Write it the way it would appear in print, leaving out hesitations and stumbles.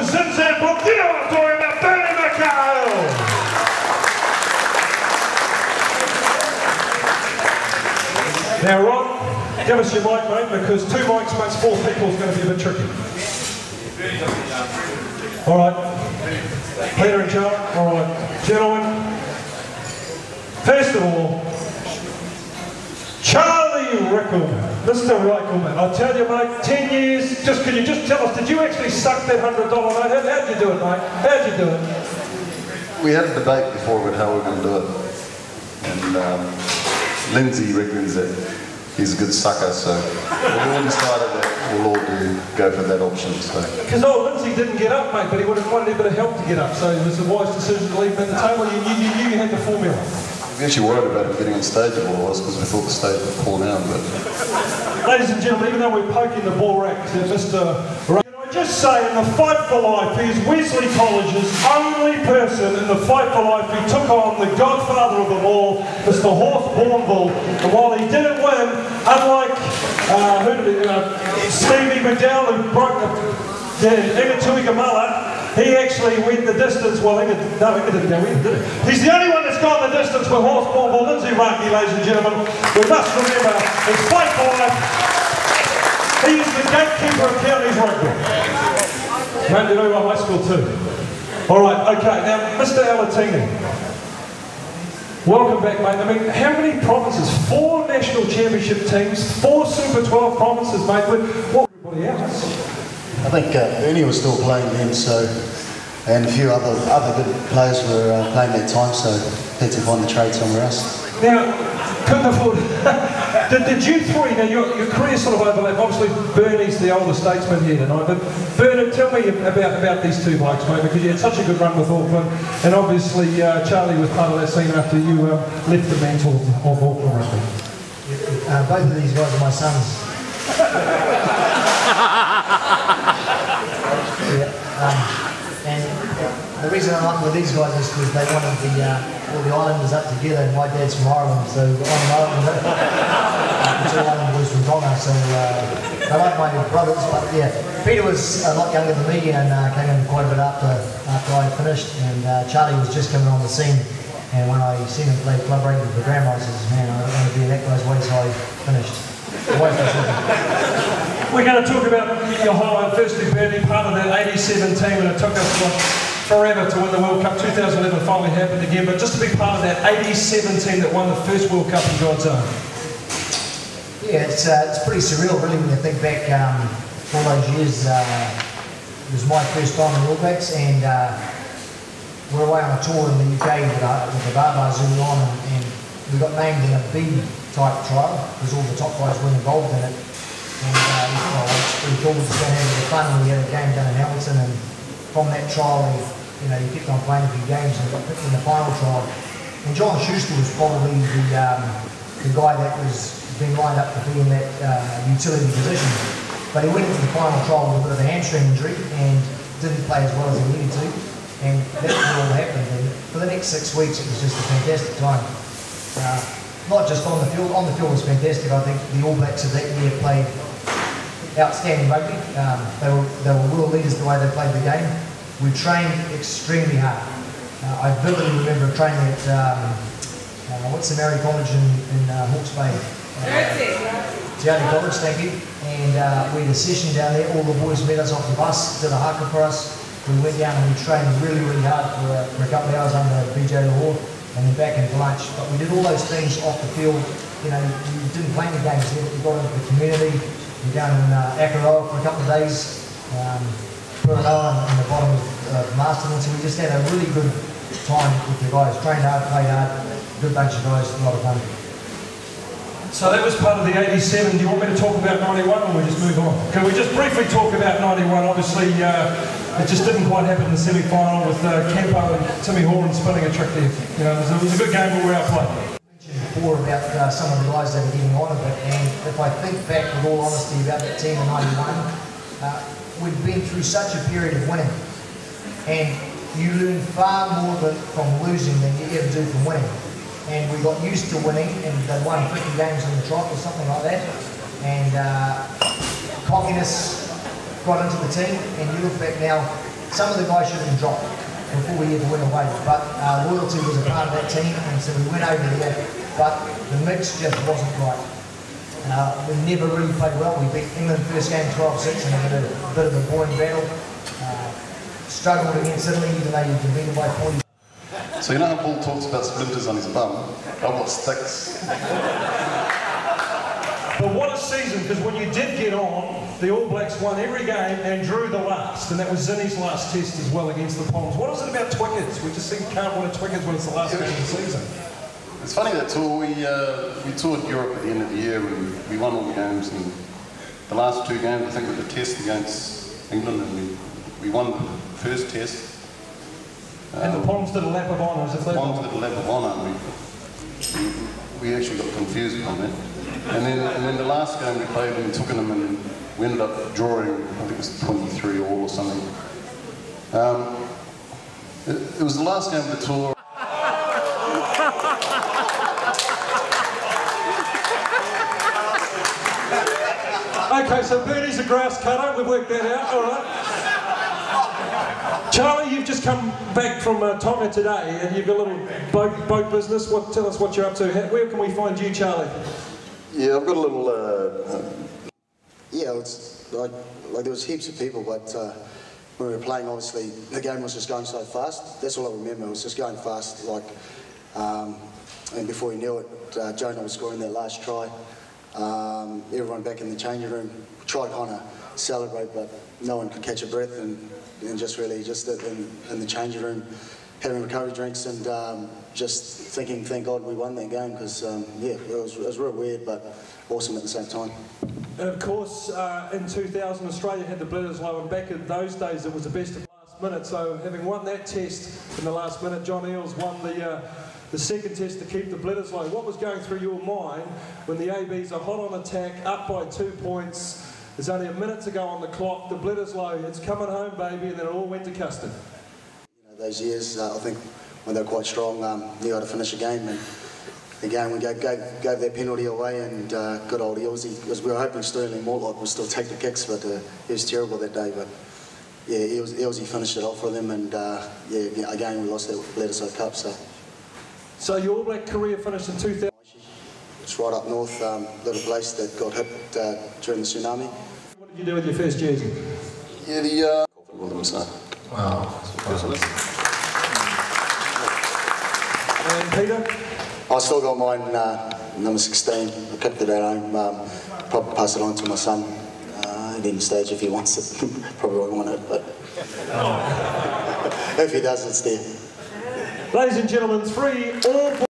Zins and Brook, you know what I'm talking about, Bernie McHale. Now Ron, give us your mic, mate, because 2 mics makes 4 people is going to be a bit tricky. All right, Peter and Joe, all right, gentlemen, first of all, Charlie Rickleman, Mr. Rickleman, I tell you mate, 10 years, can you just tell us, did you actually suck that $100 note? How'd you do it mate? How'd you do it? We had a debate before about how we're going to do it, and Lindsay reckons that he's a good sucker, so we all decided that we'll all go for that option. Because old Lindsay didn't get up mate, but he would have wanted a bit of help to get up, so it was a wise decision to leave him at the table. You knew you had the formula. We actually worried about him getting on stage of all of us because we thought the stage would fall down. But ladies and gentlemen, even though we're poking the ball rack to Mr. Can I just say, in the fight for life, he is Wesley Collage's only person in the fight for life who took on the godfather of them all, Mr. Horse Bourneville. And while he didn't win, unlike Stevie McDowell, who broke the Ingatui Gamala, he actually went the distance. Well, Inga didn't go in, did he? He's the only one that's gone the distance with Horse Bourneville. Lindsay Raki, ladies and gentlemen. We must remember, his fight for life, he is the gatekeeper of counties rugby. Went to Uwa High School too. All right, okay. Now, Mr. Alatini, welcome back, mate. I mean, how many provinces? 4 national championship teams, 4 Super 12 provinces, mate. What everybody else? I think Ernie was still playing then, so, and a few other good players were playing that time, so had to find the trade somewhere else. Now, couldn't afford. did you three? Now your career sort of overlap. Obviously, Bernie's the older statesman here tonight. But Bernard, tell me about these 2 blokes, mate, because you had such a good run with Auckland, and obviously Charlie was part of that scene after you left the mantle of Auckland rugby. Both of these guys are my sons. And the reason I like with these guys is because they wanted all the islanders up together, and my dad's from Ireland, so I'm an Islander. The 2 island boys from Tonga, so I like my brothers, but yeah. Peter was a lot younger than me and came in quite a bit after I finished, and Charlie was just coming on the scene, and when I seen him play club rugby for Grandma, I said, man, I don't want to be in that guy's way, so I finished. We're going to talk about your highlight. Firstly, Bernie, part of that 87 team, and it took us forever to win the World Cup. 2011 finally happened again, but just to be part of that 87 team that won the first World Cup in God's own. Yeah, it's pretty surreal, really, when you think back all those years. It was my first time in the All Blacks, and we're away on a tour in the UK with the Barbars early on, and we got named in a B-type trial because all the top guys weren't involved in it. And it's pretty cool to go have a bit of fun. We had a game down in Hamilton, and from that trial, you kept on playing a few games and got picked in the final trial. And John Schuster was probably the guy that was being lined up to be in that utility position. But he went into the final trial with a bit of a hamstring injury and didn't play as well as he needed to. And that's what all happened. And for the next 6 weeks, it was just a fantastic time. Not just on the field. On the field was fantastic. I think the All Blacks of that year played outstanding rugby. They were world leaders the way they played the game. We trained extremely hard. I vividly remember training at what's the Mary College in Hawke's Bay? Tiani College, thank you. And we had a session down there. All the boys met us off the bus, did a haka for us. We went down and we trained really, really hard for a couple of hours under BJ Lahore, and then back into lunch. But we did all those things off the field. You didn't play any games there. We got into the community. We were down in Akaroa for a couple of days, Puranoa in the bottom of Masterton. So we just had a really good time with the guys. Trained hard, played hard, good bunch of guys, a lot of fun. So that was part of the 87. Do you want me to talk about 91 or we just move on? Can we just briefly talk about 91? Obviously, it just didn't quite happen in the semi-final with Campo and Timmy Horan spinning a trick there. It was a good game, but we outplayed. Before about some of the guys that are getting on a bit, and if I think back with all honesty about that team in 91, we'd been through such a period of winning, and you learn far more from losing than you ever do from winning. And we got used to winning, and they won 50 games on the trot or something like that, and cockiness got into the team, and you look back now, some of the guys should have been dropped before we ever went away, but loyalty was a part of that team, and so we went over there, but the mix just wasn't right. We never really played well. We beat England first game 12-6 and had a bit of a boring battle. Struggled against Italy even though you can beat them by 40. So you know how Paul talks about splinters on his bum? I've got sticks. But what a season, because when you did get on, the All Blacks won every game and drew the last, and that was Zinni's last test as well against the Poms. What is it about Twickers? We just can't win a Twickers when it's the last game of the season. It's funny that tour, we toured Europe at the end of the year and we won all the games, and the last two games I think were the test against England, and we won the first test. And the Poms did a lap of honour as a third. Poms did a lap of honour, and we actually got confused on that. And then the last game we played in Twickenham, and we ended up drawing, I think it was 23 all or something. It was the last game of the tour. Okay, so Bernie's a grass cutter, we've worked that out, all right. Charlie, you've just come back from Tonga today and you've got a little boat business. Tell us what you're up to. Where can we find you, Charlie? Yeah, I've got a little... yeah, it's like there was heaps of people, but when we were playing, obviously, the game was just going so fast. That's all I remember, it was just going fast, like... and before you knew it, Jonah was scoring that last try. Everyone back in the changing room tried to kind of celebrate, but no one could catch a breath, and just really in the changing room having recovery drinks and just thinking, thank God we won that game, because yeah, it was real weird but awesome at the same time. And of course, in 2000, Australia had the Bledisloe, and back in those days it was the best of last minute. So having won that test in the last minute, John Eales won the second test to keep the Bledisloe. What was going through your mind when the ABs are hot on attack, up by 2 points, there's only a minute to go on the clock, the Bledisloe, it's coming home, baby, and then it all went to custard? You know, those years, I think, when they were quite strong, knew how to finish a game, and again, we gave that penalty away, and good old Ealesy, because we were hoping Sterling Mortlock would still take the kicks, but he was terrible that day. But yeah, Ealesy finished it off for them, and yeah, again, we lost that Bledisloe Cup. So your All Black career finished in 2000? It's right up north, little place that got hit during the tsunami. What did you do with your first jersey? Yeah, the Williams. Wow. And Peter? I still got mine, number 16. I kept it at home. Probably pass it on to my son at any stage if he wants it. Probably won't want it, but if he does, it's there. Ladies and gentlemen, 3 All